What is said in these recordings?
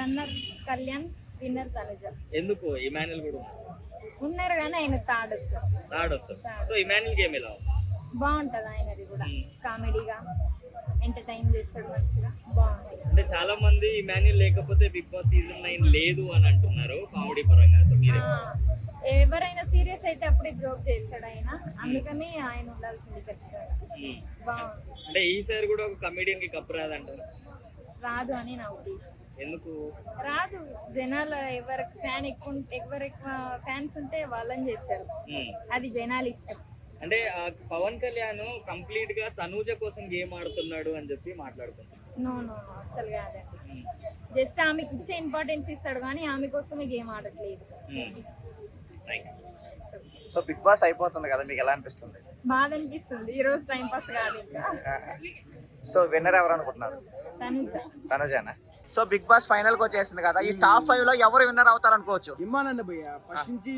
Runner Kalyan, winner Tanuja. ఎందుకు Emmanuel కూడా ఉన్నారు కానీ ఆయన థర్డ్ వస్తారు. సో ఇమాన్యుల్ గేమ్ ఎలా ఉంది? బాగుంటది ఆయనది కూడా, కామెడీగా ఎంటర్టైన్ చేస్తాడు మంచిగా, బాగుంటది. అంటే చాలా మంది ఇమాన్యుల్ లేకపోతే బిగ్ బాస్ సీజన్ 9 లేదు అని అంటున్నారు కామెడీ పరంగా. సో మీరే ఎవరైనా సీరియస్ అయితే అప్పుడే జోక్ చేస్తాడు ఆయన, అందుకని ఆయన ఉండాల్సింది ఖచ్చితంగా. బాగుంది. అంటే ఈసారి కూడా ఒక కమెడియన్ కి కప్పు రాదంటారు? రాదు అని నా ఉద్దేశం. ఎందుకు రాదు? జనాలు ఎవరికి ఎక్కువ ఫ్యాన్స్ ఉంటే వాళ్ళని చేస్తారు, అది జనాలు ఇష్టం. అంటే పవన్ కళ్యాణ్ కంప్లీట్ గా తనూజ కోసం గేమ్ ఆడుతున్నాడు అని చెప్పి మాట్లాడుకుంటున్నాడు. నో అసలు కాదండి. జస్ట్ ఆమెకి ఇచ్చే ఇంపార్టెన్స్ ఇస్తాడు కానీ ఆమె కోసమే గేమ్ ఆడట్లేదు. సో బిగ్ బాస్ అయిపోతుంది కదా, మీకు ఎలా అనిపిస్తుంది? బాధ అనిపిస్తుంది, ఈ రోజు టైం పాస్ కాదు ఇంకా. సో విన్నర్ ఎవరు అనుకుంటున్నారు? తనుజానా? సో బిగ్ బాస్ ఫైనల్ కి వచ్చేసింది కదా, ఈ టాప్ 5 లో ఎవరు విన్నర్ అవుతారు అనుకోవచ్చు? ఇమ్మాన్ భయ్య ఫస్ట్ నుంచి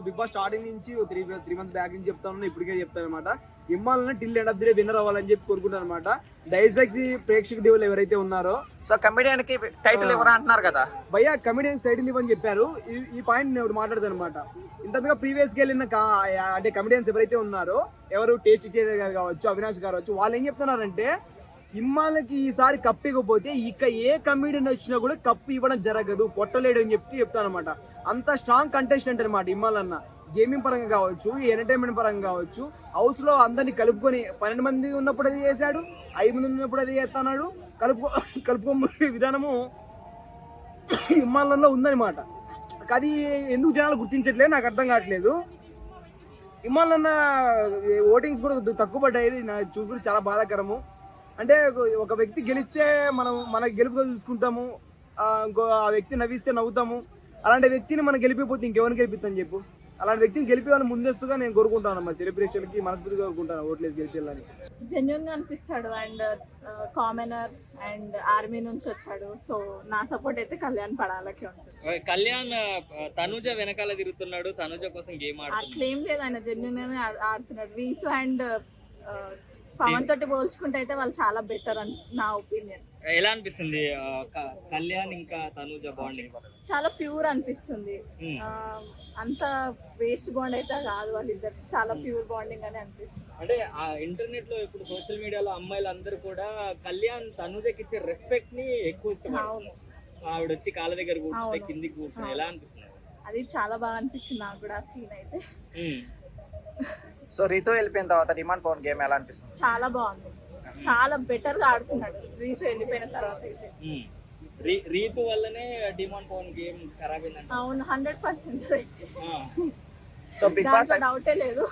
బిగ్ బాస్ స్టార్టింగ్ నుంచి 3 months బ్యాక్ నుంచి చెప్తాను, ఇప్పటికే చెప్తాను అనమాట. Imman till end of the day winner అవ్వాలని చెప్పి కోరుకుంటాను అనమాట. దయచేసి ప్రేక్షక దేవులు ఎవరైతే ఉన్నారో, సో కమెడియన్ కి టైటిల్ ఎవరు అంటున్నారు కదా భయ్య, కమెడియన్స్ టైటిల్ ఇవ్వని చెప్పారు. ఈ పాయింట్ నేను మాట్లాడతాను అనమాట. ఇంతగా ప్రీవియస్ గా వెళ్ళిన అంటే కమెడియన్స్ ఎవరైతే ఉన్నారో, ఎవరు టేస్ట్ చేసే గారు కావచ్చు, అవినాష్ గారు కావచ్చు, వాళ్ళు ఏం చెప్తున్నారంటే ఇమ్మాన్కి ఈసారి కప్పు ఇవ్వకపోతే ఇక ఏ కమెడియన్ వచ్చినా కూడా కప్పు ఇవ్వడం జరగదు, కొట్టలేడు అని చెప్తాను అనమాట. అంత స్ట్రాంగ్ కంటెస్టెంట్ అనమాట ఇమ్మాన్ అన్న. గేమింగ్ పరంగా కావచ్చు, ఎంటర్టైన్మెంట్ పరంగా కావచ్చు, హౌస్ లో అందరినీ కలుపుకొని 12 మంది ఉన్నప్పుడు అది చేశాడు, 5 మంది ఉన్నప్పుడు అది చేస్తున్నాడు. కలుపుకోని విధానము ఇమ్మాన్లో ఉందన్నమాట. అది ఎందుకు జనాలు గుర్తించట్లేదు నాకు అర్థం కావట్లేదు. ఇమ్మాన్ అన్న ఓటింగ్స్ కూడా తక్కువ పడ్డాయి, నాకు చూసుకుంటే చాలా బాధాకరము. అంటే ఒక వ్యక్తి గెలిస్తే మన గెలుపుగా చూసుకుంటాము, ఇంకో ఆ వ్యక్తి నవ్విస్తే నవ్వుతాము. అలాంటి వ్యక్తిని మనం గెలిపిపోతే ఇంకెవరిని గెలిపిస్తాను చెప్పు? అలాంటి వ్యక్తిని గెలిపేవాళ్ళని ముందస్తుగా నేను కోరుకుంటాను, మరి తెలుగు మనస్ఫూర్తిగా కోరుకుంటాను ఓట్లేసి గెలిపేయాలని. జెన్యున్ గా అనిపిస్తాడు అండ్ కామనర్ అండ్ ఆర్మీ నుంచి వచ్చాడు. సో నా సపోర్ట్ అయితే కళ్యాణ్ పడాలకే ఉంటుంది. కళ్యాణ్ తనుజ వెనకాల తిరుగుతున్నాడు, తనుజ కోసం గేమ్ ఆడుతున్నాడు. అట్లేం లేదు, ఆయన జెన్యున్ గానే ఆడుతున్నాడు. రీతు అండ్ పవన్ తోటి పోల్చుకుంటే అయితే వాళ్ళు చాలా బెటర్ అని నా ఒపీనియన్. ఎలా అనిపిస్తుంది కళ్యాణ్ ఇంకా తనుజ బాండింగ్? చాలా ప్యూర్ అనిపిస్తుంది. అంత వేస్ట్ బాండ్ అయితే కాదు, వాళ్ళిద్దరు చాలా ప్యూర్ బాండింగ్ అని అనిపిస్తుంది. అంటే ఆ ఇంటర్నెట్ లో ఇప్పుడు సోషల్ మీడియాలో అమ్మాయిలందరూ కూడా కళ్యాణ్ తనుజకి ఇచ్చే రెస్పెక్ట్ ని ఎక్కువ ఇష్టపడతారు. ఆవిడ వచ్చి కాళ్ళ దగ్గర కూర్చుంటే కిందికి కూర్చుని ఎలా అనిపిస్తుంది? అది చాలా బాగా అనిపించింది నాకు కూడా ఆ సీన్ అయితే. సో రీతు వెళ్ళిపోయిన తర్వాత డిమాండ్ పవన్ గేమ్ ఎలా అనిపిస్తుంది? చాలా బాగుంది, చాలా బెటర్ గా ఆడుతున్నాడు రీతు వెళ్ళిపోయిన తర్వాత అయితే. రీతు వల్లనే డిమాండ్ పవన్ గేమ్ ఖరాబ్ అయిందంట. అవును, 100% సో బిగ్ బాస్ డౌటే లేదు.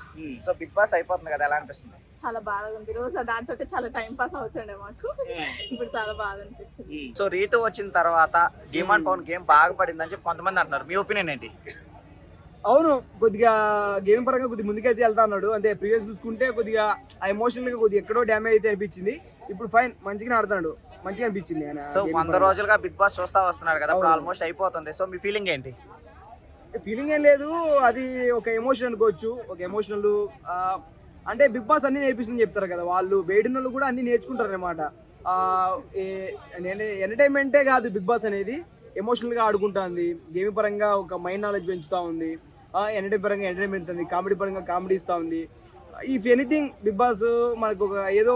సో బిగ్ బాస్ అయిపోతుంది కదా, ఎలా అనిపిస్తుంది? చాలా బాగా ఉంది. రోజు దాంతో చాలా టైం పాస్ అవుతుండే మాకు, ఇప్పుడు చాలా బాగా అనిపిస్తుంది. సో రీతు వచ్చిన తర్వాత డిమాండ్ పవన్ గేమ్ బాగా పడిందని చెప్పి కొంతమంది అంటున్నారు, మీ ఒపీనియన్ ఏంటి? అవును, కొద్దిగా గేమ్ పరంగా కొద్దిగా ముందుకైతే వెళ్తా ఉన్నాడు. అంటే ప్రీవియస్ చూసుకుంటే కొద్దిగా ఆ ఎమోషనల్ గా కొద్దిగా ఎక్కడో డ్యామేజ్ అయితే అనిపించింది. ఇప్పుడు ఫైన్, మంచిగా ఆడుతున్నాడు, మంచిగా అనిపించింది. సో 100 రోజులుగా బిగ్ బాస్ చూస్తా వస్తున్నాడు కదా, ఇప్పుడు ఆల్మోస్ట్ అయిపోతుంది. సో మీ ఫీలింగ్ ఏంటి? ఫీలింగ్ ఏం లేదు, అది ఒక ఎమోషన్ అనుకోవచ్చు. ఒక ఎమోషనల్ అంటే బిగ్ బాస్ అన్ని నేర్పిస్తుంది చెప్తారు కదా, వాళ్ళు వేడిన వాళ్ళు కూడా అన్ని నేర్చుకుంటారు అనమాట. ఎంటర్టైన్మెంటే కాదు బిగ్ బాస్ అనేది, ఎమోషనల్ గా ఆడుకుంటుంది. గేమ్ పరంగా ఒక మైండ్ నాలెడ్జ్ పెంచుతా ఉంది, ఎంటర్టైన్ పరంగా ఎంటర్టైన్మెంట్ ఉంది, కామెడీ పరంగా కామెడీ ఇస్తూ ఉంది. ఇఫ్ ఎనీథింగ్ బిగ్ బాస్ మనకు ఒక ఏదో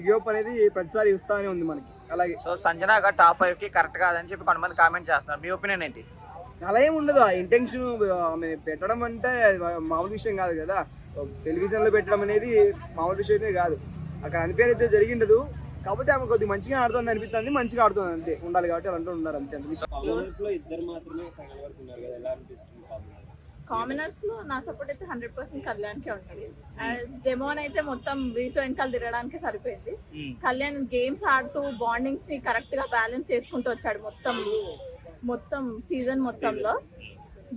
గివప్ అనేది ప్రతిసారి ఇస్తానే ఉంది మనకి. అలాగే సో సంజన గారు టాప్ 5 కి కరెక్ట్ కాదని చెప్పి కొంతమంది కామెంట్ చేస్తున్నారు, మీ ఒపీనియన్ ఏంటి? అలా ఏమి ఉండదు. ఆ ఇంటెన్షన్ పెట్టడం అంటే మామూలు విషయం కాదు కదా, టెలివిజన్లో పెట్టడం అనేది మామూలు విషయమే కాదు. అక్కడ అన్ఫేర్ అయితే జరిగిండదు, కాకపోతే ఆమె కొద్దిగా మంచిగా ఆడుతుంది అనిపిస్తుంది, మంచిగా ఆడుతుంది అంతే, ఉండాలి కాబట్టి అంటూ ఉన్నారు అంతే. కామనర్స్ లో నా సపోర్ట్ అయితే 100% కళ్యాణ్కే ఉంటుంది. డెమోన్ అయితే మొత్తం రీతు వెనకాల తిరగడానికి సరిపోయింది. కళ్యాణ్ గేమ్స్ ఆడుతూ బాండింగ్స్ ని కరెక్ట్ గా బ్యాలెన్స్ చేసుకుంటూ వచ్చాడు మొత్తం సీజన్ మొత్తంలో.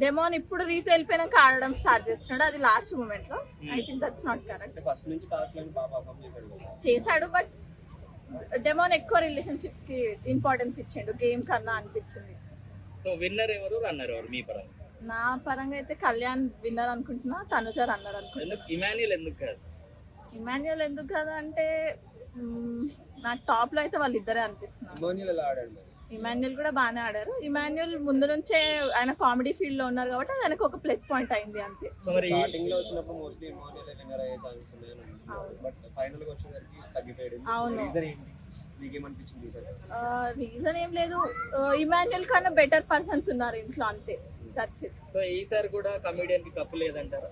డెమోన్ ఇప్పుడు రీతు వెళ్ళిపోయినాక ఆడడం స్టార్ట్ చేస్తున్నాడు, అది లాస్ట్ మూమెంట్ లో. I think that's not correct. చేశాడు, బట్ డెమోన్ ఎక్కువ రిలేషన్షిప్స్ కి ఇంపార్టెన్స్ ఇచ్చిండు గేమ్ కన్నా అనిపించింది. సో విన్నర్ ఎవరు, రన్నర్ ఎవరు మీ పరంగా? నా పరంగా అయితే కళ్యాణ్ విన్నర్ అనుకుంటున్నా, తనుజ రన్నర్ అనుకుంటున్నా. ఇమాన్యుల్ ఎందుకు కాదు? ఇమాన్యుల్ ఎందుకు కాదు అంటే నాకు టాప్ లో అయితే వాళ్ళిద్దరే అనిపిస్తున్నారు. ఇమాన్యుల్ కూడా బాగానే ఆడారు. ఇమాన్యుల్ ముందు నుంచే ఆయన కామెడీ ఫీల్డ్ లో ఉన్నారు కాబట్టి అది ఆయనకు ఒక ప్లస్ పాయింట్ అయింది అంతే. సో మరి స్టార్టింగ్ లో వచ్చినప్పుడు మోస్ట్లీ ఇమాన్యుల్ విన్నర్ అయ్యే ఛాన్సెస్ ఉన్నాయని అనుకుంటున్నాను. బట్ ఫైనల్ కి వచ్చేసరికి తగ్గిపోయాడు. అవును. రీజన్ ఏంటి? మీకేమనిపించింది సార్? రీజన్ ఏం లేదు, ఇమాన్యుల్ కన్నా బెటర్ పర్సన్స్ ఉన్నారు ఇంట్లో అంతే, దట్స్ ఇట్. సో ఈసారి కూడా కమెడియన్ కి కప్పు లేదంటారా?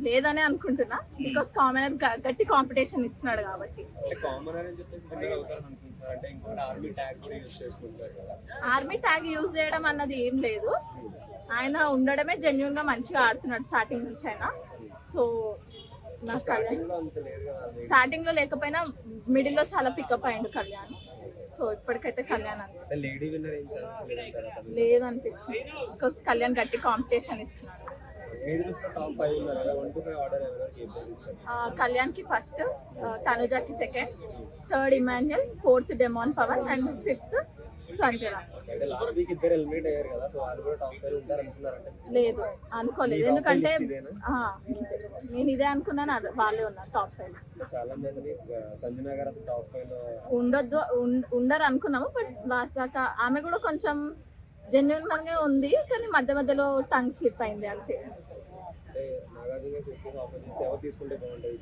లేదనే అనుకుంటున్నా, బికాస్ కామనర్ గట్టి కాంపిటీషన్ ఇస్తున్నాడు కాబట్టి. అంటే కామనర్ అని చెప్పేసి విన్నర్ అవుతారని అనుకుంటున్నారు. అంటే ఇంకోటి ఆర్మీ ట్యాగ్ కూడా యూజ్ చేసుకుంటారు కదా. ఆర్మీ ట్యాగ్ యూజ్ చేయడం అన్నది ఏం లేదు, ఆయన ఉండడమే జెన్యున్ గా మంచిగా ఆడుతున్నాడు స్టార్టింగ్ నుంచి అయినా. సో నాకు స్టార్టింగ్ లో అంత లేదు కదా. స్టార్టింగ్ లో లేకపోయినా మిడిల్ లో చాలా పికప్ అయ్యిండు కళ్యాణ్. సో ఇప్పటికైతే కళ్యాణ్ అనిపిస్తుంది. లేడీ విన్నర్ ఏం ఛాన్స్ లేదంటారా? లేదనిపిస్తుంది, బికాస్ కళ్యాణ్ గట్టి కాంపిటీషన్ ఇస్తున్నాడు. మీ దృష్టిలో టాప్ 5 ఉన్నారు కదా, 1 to 5 ఆర్డర్ ఎవరికి ఏం చేస్తారు? కళ్యాణ్ కి ఫస్ట్, తనుజాకి second, third Emmanuel, fourth Demon Pavan and fifth Sanjana. అంటే లాస్ట్ వీక్ ఇద్దరు ఎలిమినేట్ అయ్యారు కదా, సో వాళ్ళు కూడా టాప్ 5 ఉంటారు అనుకున్నారంటే? లేదు అనుకోలేదు, ఎందుకంటే నేను ఇదే అనుకున్నాను, వాళ్ళే ఉన్నారు టాప్ 5. చాలా మంది సంజన గారు అసలు టాప్ 5 లో ఉండొద్దు ఉండరు అనుకున్నాము, బట్ లాస్ట్ దాకా ఆమె కూడా కొంచెం జెన్యున్ గానే ఉంది, కానీ మధ్య మధ్యలో టంగ్ స్లిప్ అయింది అంతే. అంటే నాగార్జున గారు ఆపోజిట్స్ ఎవరు తీసుకుంటే బాగుంటుంది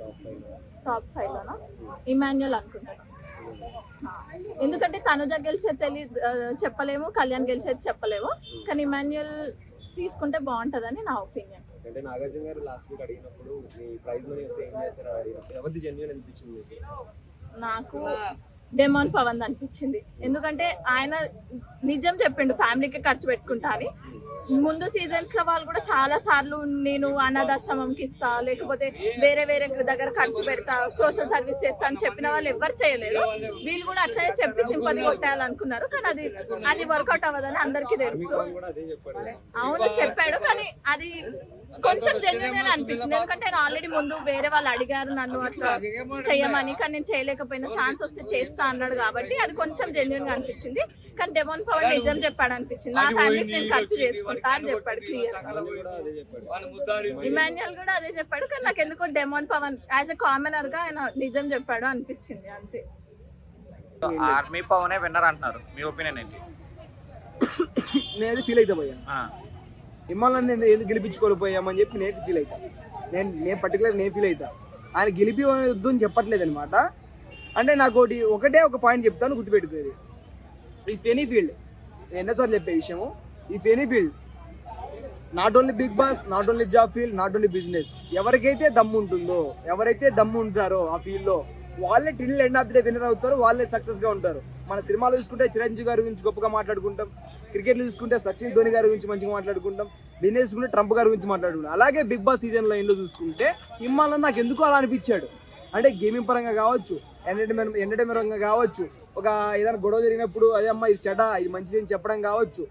టాప్ 5 లోనా ఇమాన్యుల్ అనుకుంటాను. ఎందుకంటే తనుజ గెలిచేది చెప్పలేము, కళ్యాణ్ గెలిచేది చెప్పలేము, కానీ ఇమాన్యుల్ తీసుకుంటే బాగుంటుందని నా ఒపీనియన్. అంటే నాగార్జున గారు లాస్ట్ వీక్ అడిగినప్పుడు మీ ప్రైజ్ మనీ వస్తే ఏం చేస్తారో అడిగినప్పుడు ఎవరిది జెన్యున్ అనిపించింది మీకు? నాకు డెమాన్ పవన్ అనిపించింది, ఎందుకంటే ఆయన నిజం చెప్పిండు ఫ్యామిలీకి ఖర్చు పెట్టుకుంటా అని. ముందు సీజన్స్ లో వాళ్ళు కూడా చాలా సార్లు నేను అనాథాశ్రమంకి ఇస్తా, లేకపోతే వేరే వేరే దగ్గర ఖర్చు పెడతా, సోషల్ సర్వీస్ చేస్తా అని చెప్పిన వాళ్ళు ఎవరు చేయలేరు. వీళ్ళు కూడా అట్లనే చెప్పి సింపతి కొట్టేయాలనుకున్నారు, కానీ అది వర్కౌట్ అవ్వదని అందరికీ తెలుసు. అవును చెప్పాడు, కానీ అది కొంచెం జెన్యున్ గా అనిపించింది, ఎందుకంటే నేను ఆల్రెడీ ముందు వేరే వాళ్ళు అడిగారు నన్ను అట్లా చేయమని, కానీ నేను చేయలేకపోయినా, ఛాన్స్ వస్తే చేస్తా అన్నాడు కాబట్టి అది కొంచెం జెన్యున్ గా అనిపించింది. కానీ డెమాన్ పవన్ నిజం చెప్పాడు అనిపించింది, నా ఫ్యామిలీకి నేను ఖర్చు చేసుకుంటా అని చెప్పాడు క్లియర్. ఇమాన్యుల్ కూడా అదే చెప్పాడు, కానీ నాకు ఎందుకో డెమాన్ పవన్ యాజ్ ఎ కామనర్ గా ఆయన నిజం చెప్పాడు అనిపించింది అంతే. ఆర్మీ పవనే విన్నర్ అంటున్నారు, మీ ఒపీనియన్ ఏంటి? నేను ఫీల్ అవుతా పోయా, ఇమ్మాలని నేను ఎందుకు గెలిపించుకోలేకపోయామని చెప్పి నేను ఫీల్ అవుతా. నేను పర్టికులర్ నేను ఫీల్ అవుతా, ఆయన గెలిపివద్దు అని చెప్పట్లేదు అనమాట. అంటే నాకు ఒకటే ఒక పాయింట్ చెప్తాను, గుర్తుపెట్టుకోది. ఇఫ్ ఎనీ ఫీల్డ్, నేను ఎన్నోసార్లు చెప్పే విషయము, if any field, not only Bigg Boss, not only job field, not only business, ఎవరికైతే దమ్ము ఉంటుందో, ఎవరైతే దమ్ము ఉంటారో ఆ ఫీల్డ్లో వాళ్ళే till end of the day winner అవుతారు, వాళ్ళే సక్సెస్గా ఉంటారు. మన సినిమాలో చూసుకుంటే చిరంజీవి గారి గురించి గొప్పగా మాట్లాడుకుంటాం, క్రికెట్లో చూసుకుంటే సచిన్ ధోని గారి గురించి మంచిగా మాట్లాడుకుంటాం, బిజినెస్ చూసుకుంటే ట్రంప్ గారి గురించి మాట్లాడుకుంటాం. అలాగే బిగ్ బాస్ సీజన్ లైన్లో చూసుకుంటే ఇమ్మాన్ నాకు ఎందుకు అలా అనిపించాడు అంటే గేమింగ్ పరంగా కావచ్చు, ఎంటర్టైన్మెంట్ పరంగా కావచ్చు, ఒక ఏదైనా గొడవ జరిగినప్పుడు అదే అమ్మ ఇది చెడ్డ ఇది మంచిది అని చెప్పడం కావచ్చు,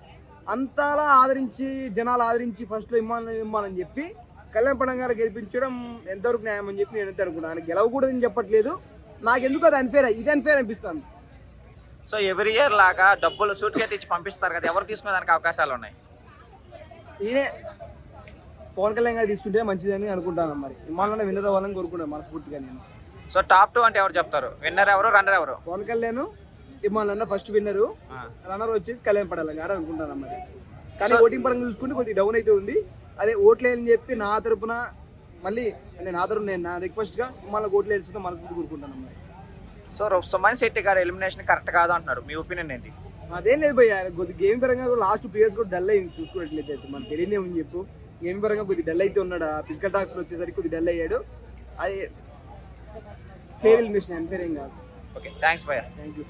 అంతలా ఆదరించి జనాలు ఆదరించి ఫస్ట్లో ఇమ్మాలని చెప్పి కళ్యాణ్ పడం గారు గెలిపించడం ఎంతవరకు న్యాయం అని చెప్పి నేను అనుకున్నాను. ఆయన గెలవకూడదని చెప్పట్లేదు, నాకు ఎందుకు అది అన్ఫేర్, ఇది అన్ఫేర్ అనిపిస్తుంది. సో ఎవ్రీ ఇయర్ లాగా డబ్బులు సూట్ కేసు ఇచ్చి పంపిస్తారు కదా, ఎవరు తీసుకునే దానికి అవకాశాలు ఉన్నాయి? ఈయనే పవన్ కళ్యాణ్ గారు తీసుకుంటే మంచిదని అనుకుంటాను. మరి ఇమ్మాన్లోనే విన్నర్ అవ్వాలని కోరుకున్నాను మనస్ఫూర్తిగా నేను. సో టాప్ 2 అంటే ఎవరు చెప్తారు? విన్నర్ ఎవరు, రన్నర్ ఎవరు? పవన్ కళ్యాణ్, ఇమ్మాన్ ఫస్ట్ విన్నరు, రన్నర్ వచ్చేసి కళ్యాణ్ పడాలి గారు అనుకుంటాను మరి. కానీ ఓటింగ్ పరంగా చూసుకుంటే కొద్దిగా డౌన్ అయితే ఉంది. అదే ఓట్లేని చెప్పి నా తరపున మళ్ళీ నేను నా రిక్వెస్ట్గా ఇమ్మాన్లో ఓట్లు వేసుకుంటే మనస్ఫూర్తి కోరుకుంటాను మరి. సో సుమన్ శెట్టి గారు ఎలిమినేషన్ కరెక్ట్ కాదు అంటున్నారు, మీ ఒపీనియన్ ఏంటి? అదేం లేదు భయ్య, కొద్దిగా గేమ్ పరంగా లాస్ట్ 2 years కూడా డల్ అయింది చూసుకున్నట్లయితే. అయితే మనకు తెలియదే ఉంది చెప్పు, గేమ్ పరంగా కొద్దిగా డల్ అయితే ఉన్నాడు. ఫిజికల్ టాక్స్లో వచ్చేసరికి కొద్దిగా డల్ అయ్యాడు. అది ఫెయిర్ ఎలిమినేషన్, అన్ఫేర్ ఏం కాదు. ఓకే, థ్యాంక్స్ భయ్య. Thank you.